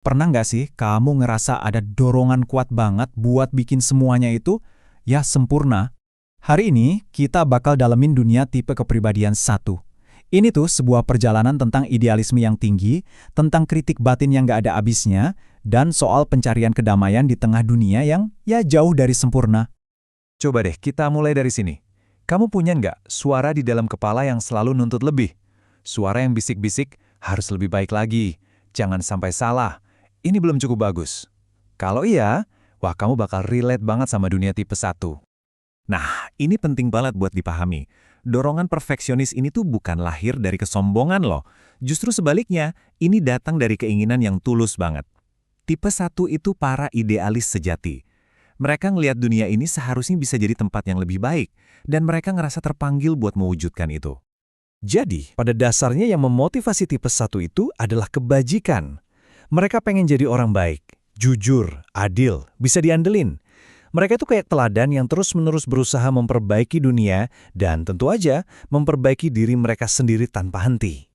Pernah nggak sih kamu ngerasa ada dorongan kuat banget buat bikin semuanya itu, ya sempurna? Hari ini kita bakal dalemin dunia tipe kepribadian satu. Ini tuh sebuah perjalanan tentang idealisme yang tinggi, tentang kritik batin yang nggak ada habisnya, dan soal pencarian kedamaian di tengah dunia yang ya jauh dari sempurna. Coba deh kita mulai dari sini. Kamu punya nggak suara di dalam kepala yang selalu nuntut lebih? Suara yang bisik-bisik, harus lebih baik lagi. Jangan sampai salah. Ini belum cukup bagus. Kalau iya, wah kamu bakal relate banget sama dunia tipe satu. Nah, ini penting banget buat dipahami. Dorongan perfeksionis ini tuh bukan lahir dari kesombongan loh. Justru sebaliknya, ini datang dari keinginan yang tulus banget. Tipe satu itu para idealis sejati. Mereka ngelihat dunia ini seharusnya bisa jadi tempat yang lebih baik, dan mereka ngerasa terpanggil buat mewujudkan itu. Jadi, pada dasarnya yang memotivasi tipe satu itu adalah kebajikan. Mereka pengen jadi orang baik, jujur, adil, bisa diandelin. Mereka itu kayak teladan yang terus-menerus berusaha memperbaiki dunia dan tentu aja memperbaiki diri mereka sendiri tanpa henti.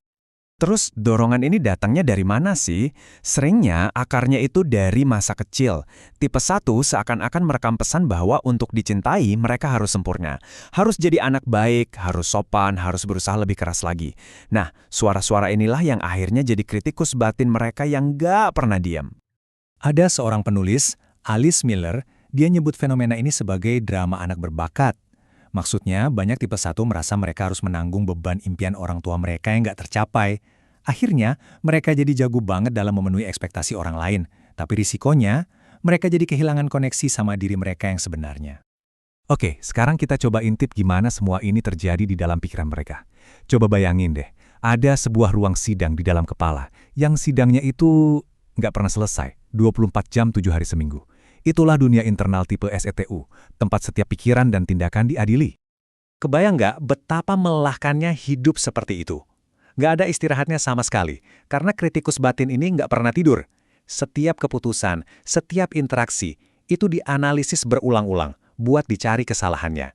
Terus dorongan ini datangnya dari mana sih? Seringnya akarnya itu dari masa kecil. Tipe satu seakan-akan merekam pesan bahwa untuk dicintai mereka harus sempurna. Harus jadi anak baik, harus sopan, harus berusaha lebih keras lagi. Nah, suara-suara inilah yang akhirnya jadi kritikus batin mereka yang gak pernah diam. Ada seorang penulis, Alice Miller, dia nyebut fenomena ini sebagai drama anak berbakat. Maksudnya, banyak tipe satu merasa mereka harus menanggung beban impian orang tua mereka yang nggak tercapai. Akhirnya, mereka jadi jago banget dalam memenuhi ekspektasi orang lain. Tapi risikonya, mereka jadi kehilangan koneksi sama diri mereka yang sebenarnya. Oke, sekarang kita coba intip gimana semua ini terjadi di dalam pikiran mereka. Coba bayangin deh, ada sebuah ruang sidang di dalam kepala, yang sidangnya itu nggak pernah selesai, 24 jam 7 hari seminggu. Itulah dunia internal tipe SETU, tempat setiap pikiran dan tindakan diadili. Kebayang nggak betapa melelahkannya hidup seperti itu? Nggak ada istirahatnya sama sekali, karena kritikus batin ini nggak pernah tidur. Setiap keputusan, setiap interaksi, itu dianalisis berulang-ulang, buat dicari kesalahannya.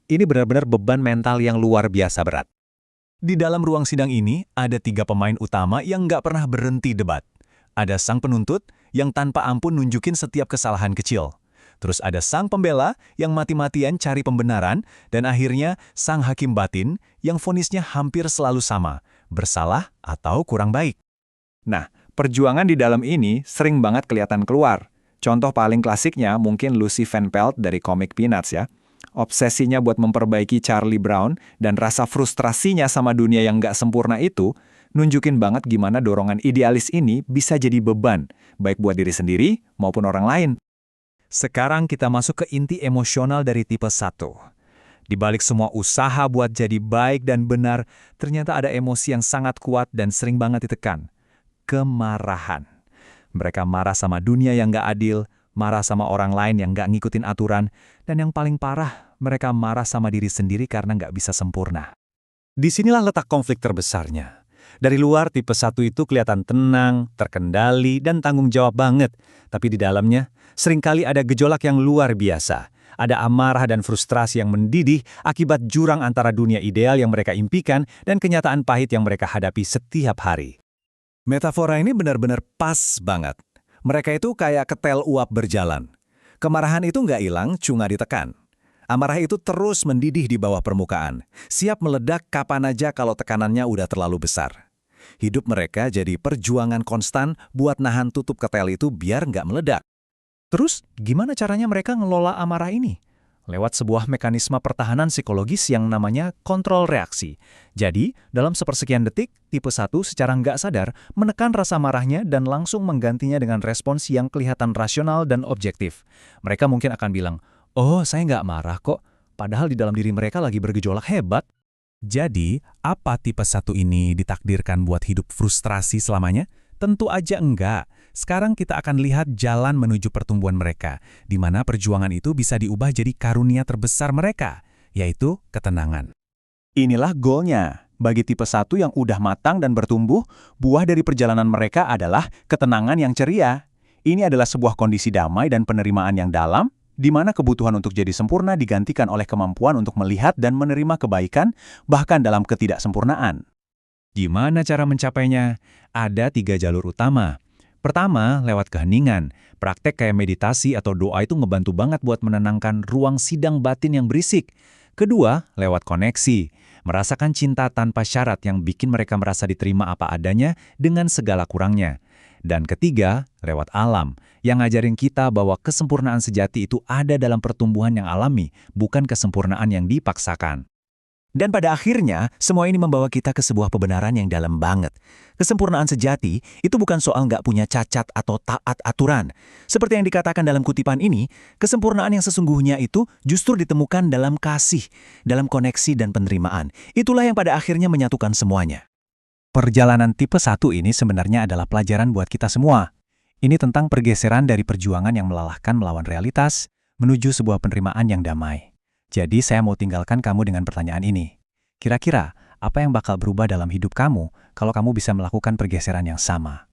Ini benar-benar beban mental yang luar biasa berat. Di dalam ruang sidang ini, ada 3 pemain utama yang nggak pernah berhenti debat. Ada sang penuntut yang tanpa ampun nunjukin setiap kesalahan kecil. Terus ada sang pembela yang mati-matian cari pembenaran, dan akhirnya sang hakim batin yang vonisnya hampir selalu sama, bersalah atau kurang baik. Nah, perjuangan di dalam ini sering banget kelihatan keluar. Contoh paling klasiknya mungkin Lucy Van Pelt dari komik Peanuts ya. Obsesinya buat memperbaiki Charlie Brown dan rasa frustrasinya sama dunia yang nggak sempurna itu nunjukin banget gimana dorongan idealis ini bisa jadi beban, baik buat diri sendiri maupun orang lain. Sekarang kita masuk ke inti emosional dari tipe 1. Di balik semua usaha buat jadi baik dan benar, ternyata ada emosi yang sangat kuat dan sering banget ditekan. Kemarahan. Mereka marah sama dunia yang nggak adil, marah sama orang lain yang nggak ngikutin aturan, dan yang paling parah, mereka marah sama diri sendiri karena nggak bisa sempurna. Disinilah letak konflik terbesarnya. Dari luar, tipe 1 itu kelihatan tenang, terkendali, dan tanggung jawab banget. Tapi di dalamnya, seringkali ada gejolak yang luar biasa. Ada amarah dan frustrasi yang mendidih akibat jurang antara dunia ideal yang mereka impikan dan kenyataan pahit yang mereka hadapi setiap hari. Metafora ini benar-benar pas banget. Mereka itu kayak ketel uap berjalan. Kemarahan itu nggak hilang, cuma ditekan. Amarah itu terus mendidih di bawah permukaan, siap meledak kapan aja kalau tekanannya udah terlalu besar. Hidup mereka jadi perjuangan konstan buat nahan tutup ketel itu biar nggak meledak. Terus, gimana caranya mereka ngelola amarah ini? Lewat sebuah mekanisme pertahanan psikologis yang namanya kontrol reaksi. Jadi, dalam sepersekian detik, tipe 1 secara nggak sadar menekan rasa marahnya dan langsung menggantinya dengan respons yang kelihatan rasional dan objektif. Mereka mungkin akan bilang, "Oh, saya nggak marah kok," padahal di dalam diri mereka lagi bergejolak hebat. Jadi, apa tipe 1 ini ditakdirkan buat hidup frustrasi selamanya? Tentu aja enggak. Sekarang kita akan lihat jalan menuju pertumbuhan mereka, di mana perjuangan itu bisa diubah jadi karunia terbesar mereka, yaitu ketenangan. Inilah goalnya. Bagi tipe 1 yang udah matang dan bertumbuh, buah dari perjalanan mereka adalah ketenangan yang ceria. Ini adalah sebuah kondisi damai dan penerimaan yang dalam, di mana kebutuhan untuk jadi sempurna digantikan oleh kemampuan untuk melihat dan menerima kebaikan, bahkan dalam ketidaksempurnaan. Gimana cara mencapainya? Ada 3 jalur utama. Pertama, lewat keheningan. Praktek kayak meditasi atau doa itu ngebantu banget buat menenangkan ruang sidang batin yang berisik. Kedua, lewat koneksi. Merasakan cinta tanpa syarat yang bikin mereka merasa diterima apa adanya dengan segala kurangnya. Dan ketiga, lewat alam, yang ngajarin kita bahwa kesempurnaan sejati itu ada dalam pertumbuhan yang alami, bukan kesempurnaan yang dipaksakan. Dan pada akhirnya, semua ini membawa kita ke sebuah kebenaran yang dalam banget. Kesempurnaan sejati itu bukan soal nggak punya cacat atau taat aturan. Seperti yang dikatakan dalam kutipan ini, kesempurnaan yang sesungguhnya itu justru ditemukan dalam kasih, dalam koneksi dan penerimaan. Itulah yang pada akhirnya menyatukan semuanya. Perjalanan tipe 1 ini sebenarnya adalah pelajaran buat kita semua. Ini tentang pergeseran dari perjuangan yang melelahkan melawan realitas, menuju sebuah penerimaan yang damai. Jadi saya mau tinggalkan kamu dengan pertanyaan ini. Kira-kira apa yang bakal berubah dalam hidup kamu kalau kamu bisa melakukan pergeseran yang sama?